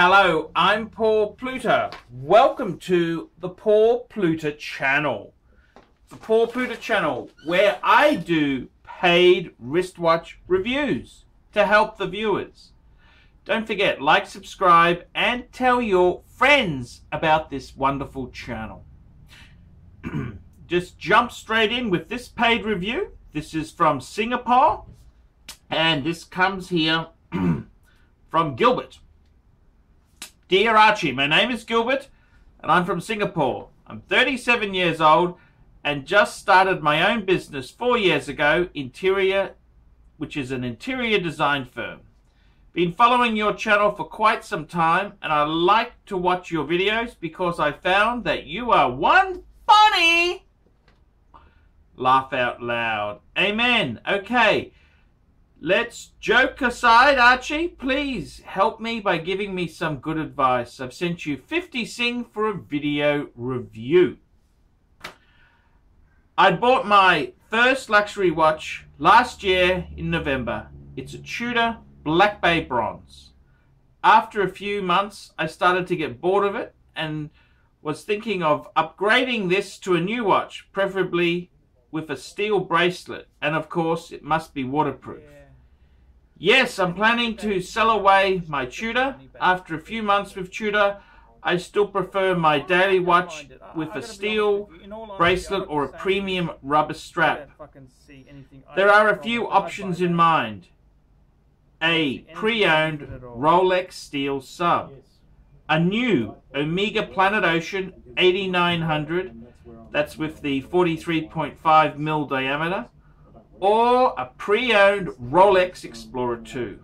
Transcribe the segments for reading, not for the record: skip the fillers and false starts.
Hello, I'm Paul Pluta. Welcome to the Paul Pluta channel. The Paul Pluta channel, where I do paid wristwatch reviews to help the viewers. Don't forget, like, subscribe, and tell your friends about this wonderful channel. Just jump straight in with this paid review. This is from Singapore, and this comes here from Gilbert. Dear Archie, my name is Gilbert, and I'm from Singapore. I'm 37 years old and just started my own business 4 years ago, Interior, which is an interior design firm. Been following your channel for quite some time, and I like to watch your videos because I found that you are one funny. Laugh out loud. Amen. Okay. Let's joke aside, Archie. Please help me by giving me some good advice. I've sent you 50 Sing for a video review. I bought my first luxury watch last year in November. It's a Tudor Black Bay Bronze. After a few months, I started to get bored of it and was thinking of upgrading this to a new watch, preferably with a steel bracelet, and of course it must be waterproof. Yes, I'm planning to sell away my Tudor. After a few months with Tudor, I still prefer my daily watch with a steel bracelet or a premium rubber strap. There are a few options in mind. A pre-owned Rolex steel sub. A new Omega Planet Ocean 8900, that's with the 43.5mm diameter. Or a pre-owned Rolex Explorer 2.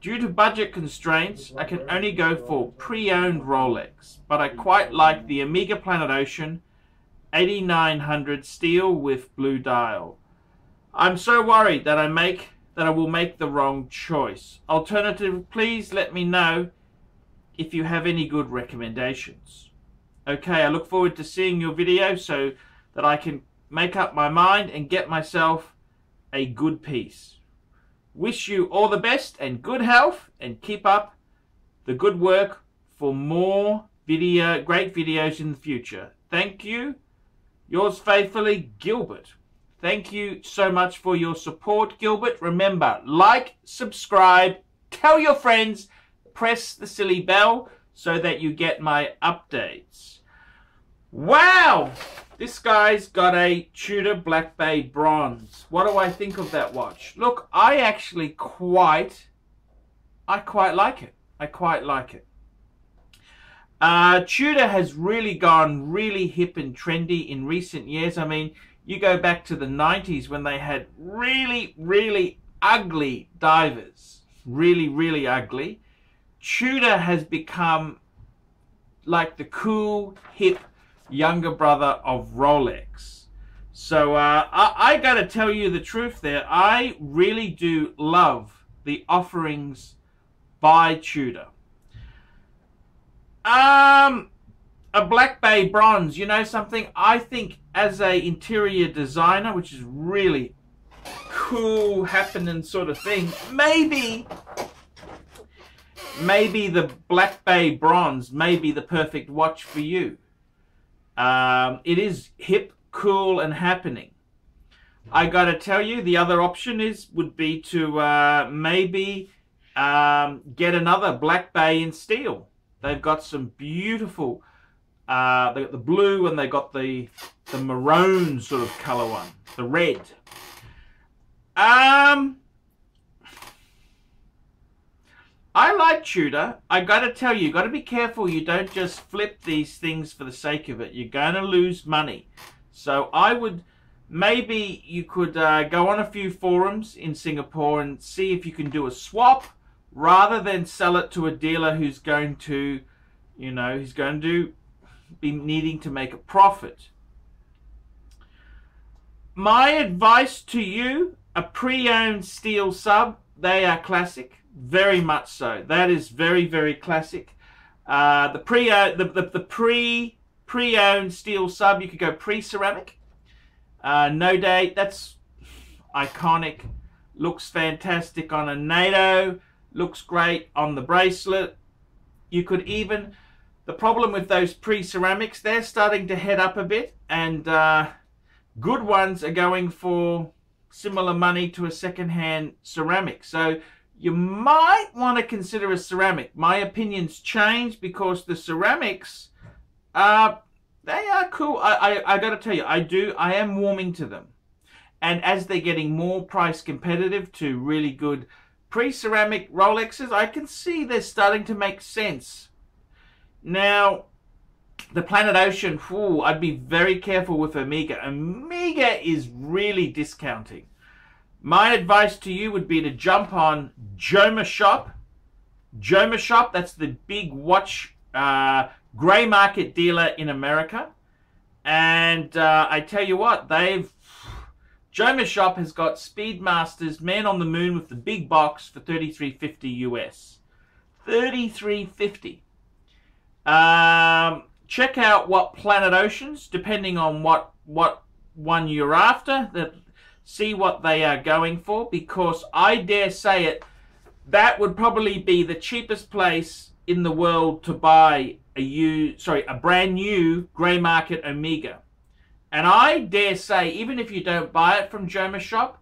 Due to budget constraints, I can only go for pre-owned Rolex, but I quite like the Omega Planet Ocean 8900 steel with blue dial. I'm so worried that I will make the wrong choice. Alternatively, please let me know if you have any good recommendations. Okay, I look forward to seeing your video so that I can make up my mind and get myself a good piece. Wish you all the best and good health, and keep up the good work for more great videos in the future. Thank you. Yours faithfully, Gilbert. Thank you so much for your support, Gilbert. Remember, like, subscribe, tell your friends, press the silly bell so that you get my updates. Wow! This guy's got a Tudor Black Bay Bronze. What do I think of that watch? Look, I actually quite like it. I quite like it. Tudor has really gone really hip and trendy in recent years. I mean, you go back to the 90s when they had really, really ugly divers. Really, really ugly. Tudor has become like the cool, hip, younger brother of Rolex. So I gotta tell you the truth there. I really do love the offerings by Tudor. A Black Bay Bronze, you know something? I think as a interior designer, which is really cool, happening sort of thing, maybe the Black Bay Bronze may be the perfect watch for you. It is hip, cool, and happening. I gotta tell you, the other option would be to maybe get another Black Bay in steel. They've got some beautiful, they got the blue and they got the maroon sort of color one, the red. I like Tudor. I gotta tell you, gotta be careful you don't just flip these things for the sake of it. You're gonna lose money. So I would, maybe you could go on a few forums in Singapore and see if you can do a swap rather than sell it to a dealer who's going to, you know, who's going to be needing to make a profit. My advice to you, a pre-owned steel sub, they are classic. Very much so. That is very, very classic. The pre-owned steel sub, you could go pre-ceramic. No date. That's iconic. Looks fantastic on a NATO. Looks great on the bracelet. You could even, the problem with those pre-ceramics, they're starting to head up a bit, and good ones are going for similar money to a second-hand ceramic. So you might want to consider a ceramic. My opinion's changed because the ceramics, they are cool. I got to tell you, I am warming to them. And as they're getting more price competitive to really good pre-ceramic Rolexes, I can see they're starting to make sense. Now, the Planet Ocean, I'd be very careful with Omega. Omega is really discounting. My advice to you would be to jump on Joma Shop. Joma Shop, that's the big watch grey market dealer in America. And I tell you what, Joma Shop has got Speedmaster's Man on the Moon with the big box for $33.50 US. $33.50. Check out what Planet Oceans, depending on what one you're after, see what they are going for, because I dare say it, that would probably be the cheapest place in the world to buy a brand new grey market Omega. And I dare say, even if you don't buy it from Joma Shop,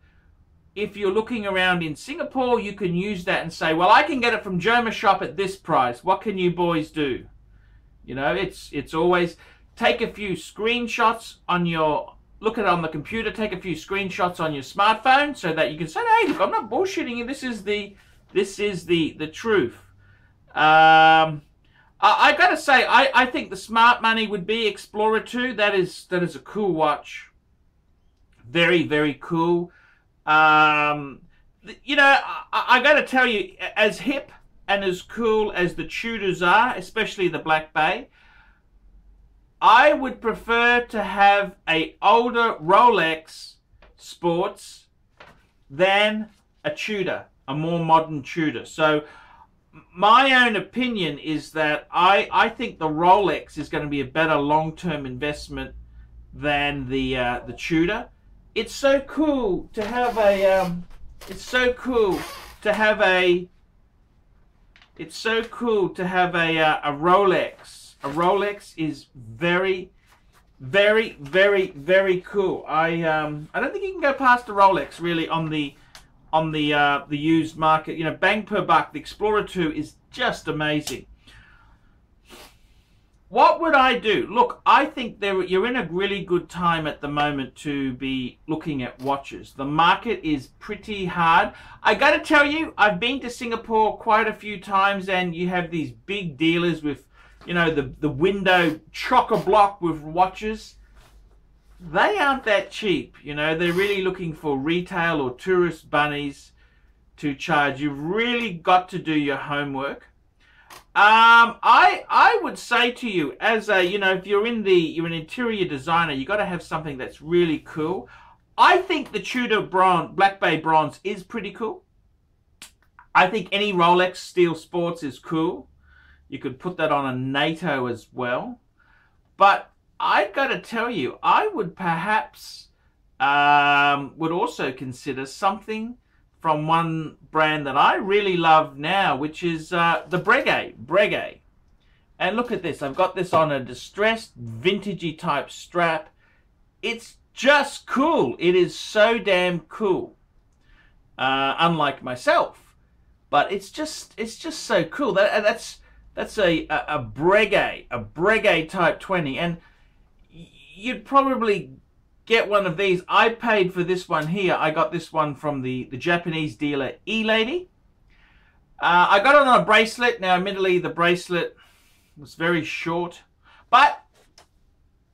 if you're looking around in Singapore, you can use that and say, well, I can get it from Joma Shop at this price. What can you boys do? You know, it's always take a few screenshots on your, look at it on the computer, take a few screenshots on your smartphone so that you can say, hey, look, I'm not bullshitting you. This is the truth. I gotta say, I think the smart money would be Explorer 2. That is a cool watch. Very, very cool. You know, I gotta tell you, as hip and as cool as the Tudors are, especially the Black Bay, I would prefer to have an older Rolex Sports than a Tudor, a more modern Tudor. So my own opinion is that I think the Rolex is going to be a better long-term investment than the Tudor. It's so cool to have a Rolex. A Rolex is very, very, very, very cool. I don't think you can go past a Rolex really on the used market. You know, bang per buck. The Explorer 2 is just amazing. What would I do? Look, I think you're in a really good time at the moment to be looking at watches. The market is pretty hard. I got to tell you, I've been to Singapore quite a few times, and you have these big dealers with, you know, the window chock-a-block with watches. They aren't that cheap, you know. They're really looking for retail or tourist bunnies to charge. You've really got to do your homework. I would say to you, as a, you know, if you're an interior designer, you got to have something that's really cool. I think the Tudor Black Bay Bronze is pretty cool. I think any Rolex Steel Sports is cool. You could put that on a NATO as well. But I got to tell you, I would perhaps would also consider something from one brand that I really love now, which is the Breguet. And look at this. I've got this on a distressed, vintagey type strap. It's just cool. It is so damn cool. Unlike myself, but it's just so cool. That's a Breguet type 20, and you'd probably get one of these. I paid for this one here. I got this one from the Japanese dealer E-Lady. I got it on a bracelet. Now, admittedly, the bracelet was very short, but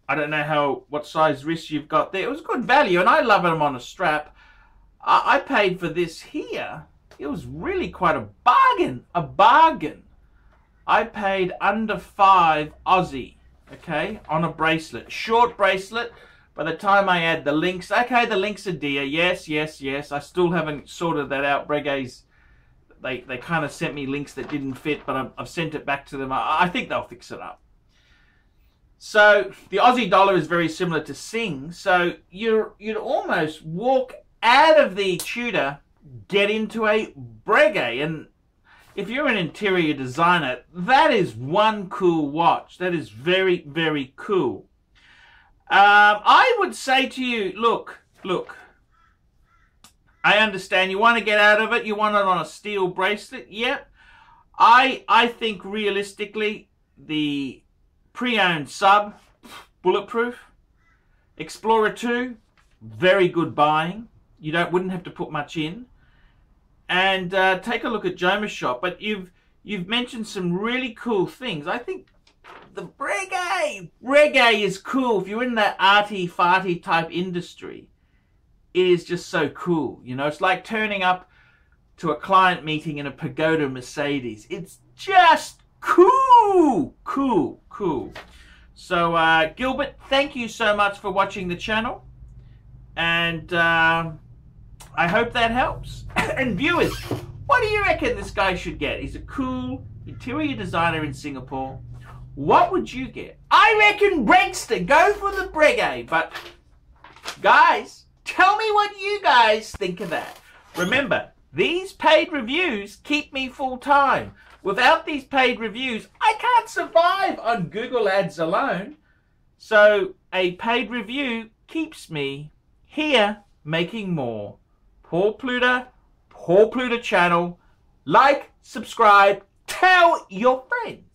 I don't know what size wrist you've got there. It was good value, and I love them on a strap. I paid for this here. It was really quite a bargain. A bargain. I paid under 5 Aussie, okay, on a bracelet. Short bracelet. By the time I add the links, okay, the links are dear. Yes. I still haven't sorted that out. Breguet's, they kind of sent me links that didn't fit, but I've sent it back to them. I think they'll fix it up. So the Aussie dollar is very similar to Sing. So you'd almost walk out of the Tudor, get into a Breguet, and if you're an interior designer, that is one cool watch. That is very, very cool. I would say to you, look, I understand you want to get out of it. You want it on a steel bracelet. Yep. I think realistically, the pre-owned sub, bulletproof. Explorer 2, very good buying. You wouldn't have to put much in. And take a look at Joma's shop. But you've mentioned some really cool things. I think the reggae is cool. If you're in that arty-farty type industry, it is just so cool. You know, it's like turning up to a client meeting in a Pagoda Mercedes. It's just cool. So, Gilbert, thank you so much for watching the channel. And I hope that helps. And viewers, what do you reckon this guy should get? He's a cool interior designer in Singapore. What would you get? I reckon Bregster. Go for the Breguet. But, guys, tell me what you guys think of that. Remember, these paid reviews keep me full time. Without these paid reviews, I can't survive on Google Ads alone. So a paid review keeps me here making more. Paul Pluta channel. Like, subscribe, tell your friends.